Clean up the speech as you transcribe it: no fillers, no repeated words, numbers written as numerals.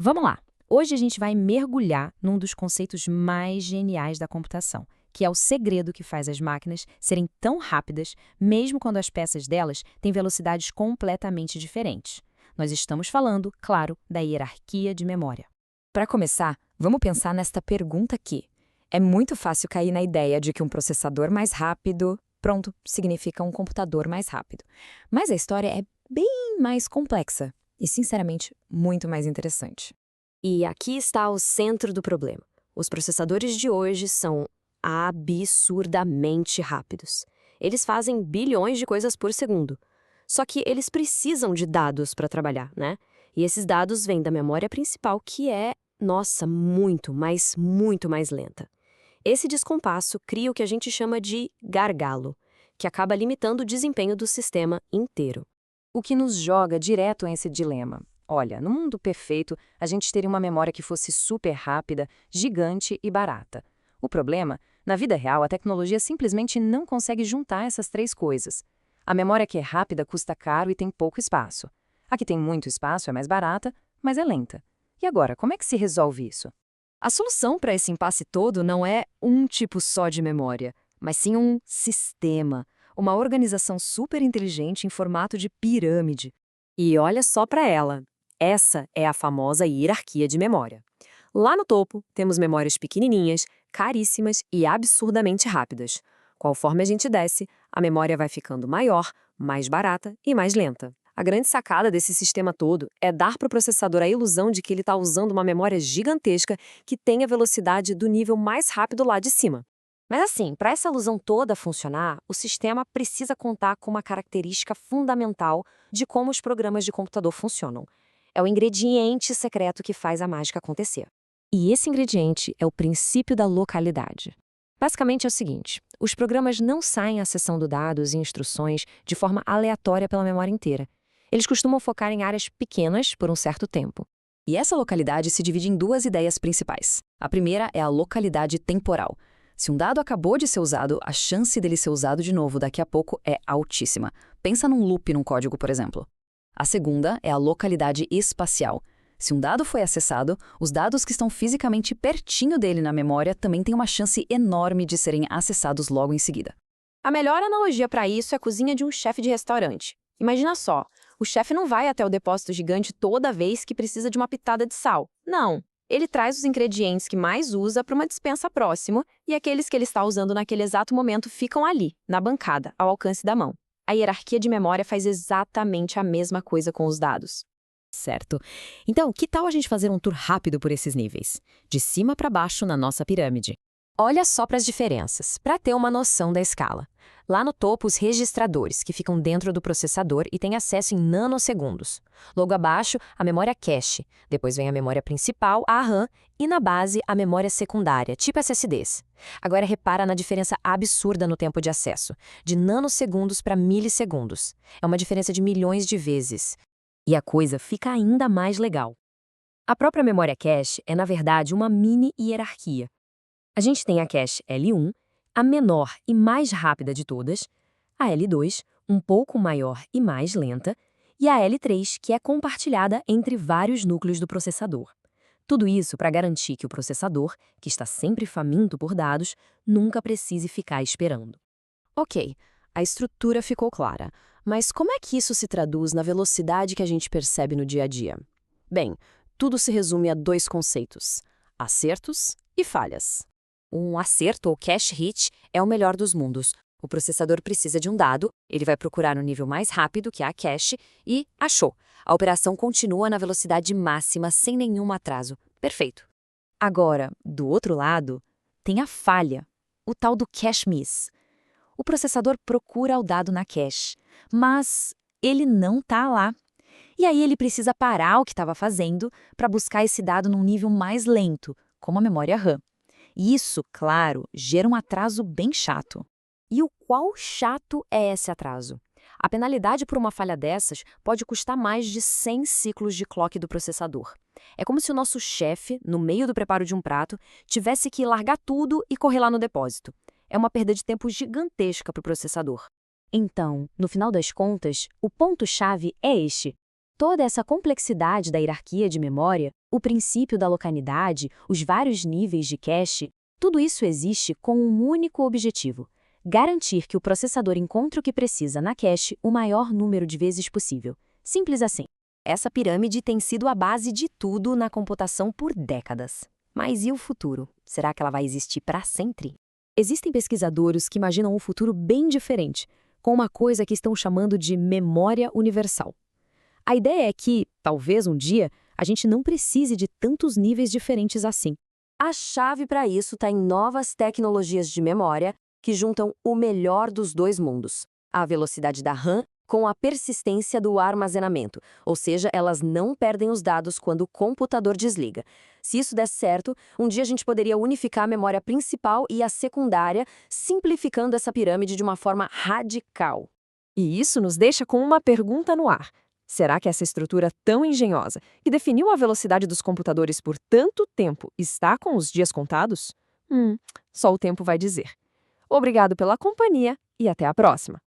Vamos lá! Hoje a gente vai mergulhar num dos conceitos mais geniais da computação, que é o segredo que faz as máquinas serem tão rápidas, mesmo quando as peças delas têm velocidades completamente diferentes. Nós estamos falando, claro, da hierarquia de memória. Para começar, vamos pensar nesta pergunta aqui. É muito fácil cair na ideia de que um processador mais rápido, pronto, significa um computador mais rápido. Mas a história é bem mais complexa e, sinceramente, muito mais interessante. E aqui está o centro do problema. Os processadores de hoje são absurdamente rápidos. Eles fazem bilhões de coisas por segundo. Só que eles precisam de dados para trabalhar, né? E esses dados vêm da memória principal, que é, nossa, muito mais lenta. Esse descompasso cria o que a gente chama de gargalo, que acaba limitando o desempenho do sistema inteiro. O que nos joga direto a esse dilema. Olha, no mundo perfeito, a gente teria uma memória que fosse super rápida, gigante e barata. O problema, na vida real, a tecnologia simplesmente não consegue juntar essas três coisas. A memória que é rápida custa caro e tem pouco espaço. A que tem muito espaço é mais barata, mas é lenta. E agora, como é que se resolve isso? A solução para esse impasse todo não é um tipo só de memória, mas sim um sistema, uma organização super inteligente em formato de pirâmide. E olha só para ela. Essa é a famosa hierarquia de memória. Lá no topo, temos memórias pequenininhas, caríssimas e absurdamente rápidas. Conforme a gente desce, a memória vai ficando maior, mais barata e mais lenta. A grande sacada desse sistema todo é dar para o processador a ilusão de que ele está usando uma memória gigantesca que tem a velocidade do nível mais rápido lá de cima. Mas assim, para essa ilusão toda funcionar, o sistema precisa contar com uma característica fundamental de como os programas de computador funcionam. É o ingrediente secreto que faz a mágica acontecer. E esse ingrediente é o princípio da localidade. Basicamente é o seguinte, os programas não saem acessando dados e instruções de forma aleatória pela memória inteira. Eles costumam focar em áreas pequenas por um certo tempo. E essa localidade se divide em duas ideias principais. A primeira é a localidade temporal. Se um dado acabou de ser usado, a chance dele ser usado de novo daqui a pouco é altíssima. Pensa num loop num código, por exemplo. A segunda é a localidade espacial. Se um dado foi acessado, os dados que estão fisicamente pertinho dele na memória também têm uma chance enorme de serem acessados logo em seguida. A melhor analogia para isso é a cozinha de um chefe de restaurante. Imagina só, o chefe não vai até o depósito gigante toda vez que precisa de uma pitada de sal. Não. Ele traz os ingredientes que mais usa para uma despensa próximo e aqueles que ele está usando naquele exato momento ficam ali, na bancada, ao alcance da mão. A hierarquia de memória faz exatamente a mesma coisa com os dados. Certo. Então, que tal a gente fazer um tour rápido por esses níveis? De cima para baixo na nossa pirâmide. Olha só para as diferenças, para ter uma noção da escala. Lá no topo, os registradores, que ficam dentro do processador e têm acesso em nanosegundos. Logo abaixo, a memória cache. Depois vem a memória principal, a RAM, e na base, a memória secundária, tipo SSDs. Agora repara na diferença absurda no tempo de acesso, de nanosegundos para milissegundos. É uma diferença de milhões de vezes. E a coisa fica ainda mais legal. A própria memória cache é, na verdade, uma mini hierarquia. A gente tem a cache L1, a menor e mais rápida de todas, a L2, um pouco maior e mais lenta, e a L3, que é compartilhada entre vários núcleos do processador. Tudo isso para garantir que o processador, que está sempre faminto por dados, nunca precise ficar esperando. Ok, a estrutura ficou clara, mas como é que isso se traduz na velocidade que a gente percebe no dia a dia? Bem, tudo se resume a dois conceitos: acertos e falhas. Um acerto ou cache hit é o melhor dos mundos. O processador precisa de um dado, ele vai procurar no nível mais rápido, que é a cache, e achou. A operação continua na velocidade máxima sem nenhum atraso. Perfeito. Agora, do outro lado, tem a falha, o tal do cache miss. O processador procura o dado na cache, mas ele não está lá. E aí ele precisa parar o que estava fazendo para buscar esse dado num nível mais lento, como a memória RAM. E isso, claro, gera um atraso bem chato. E o qual chato é esse atraso? A penalidade por uma falha dessas pode custar mais de 100 ciclos de clock do processador. É como se o nosso chefe, no meio do preparo de um prato, tivesse que largar tudo e correr lá no depósito. É uma perda de tempo gigantesca para o processador. Então, no final das contas, o ponto-chave é este. Toda essa complexidade da hierarquia de memória, o princípio da localidade, os vários níveis de cache, tudo isso existe com um único objetivo: garantir que o processador encontre o que precisa na cache o maior número de vezes possível. Simples assim. Essa pirâmide tem sido a base de tudo na computação por décadas. Mas e o futuro? Será que ela vai existir para sempre? Existem pesquisadores que imaginam um futuro bem diferente, com uma coisa que estão chamando de memória universal. A ideia é que, talvez um dia, a gente não precise de tantos níveis diferentes assim. A chave para isso está em novas tecnologias de memória que juntam o melhor dos dois mundos: a velocidade da RAM com a persistência do armazenamento, ou seja, elas não perdem os dados quando o computador desliga. Se isso der certo, um dia a gente poderia unificar a memória principal e a secundária, simplificando essa pirâmide de uma forma radical. E isso nos deixa com uma pergunta no ar. Será que essa estrutura tão engenhosa, que definiu a velocidade dos computadores por tanto tempo, está com os dias contados? Só o tempo vai dizer. Obrigado pela companhia e até a próxima!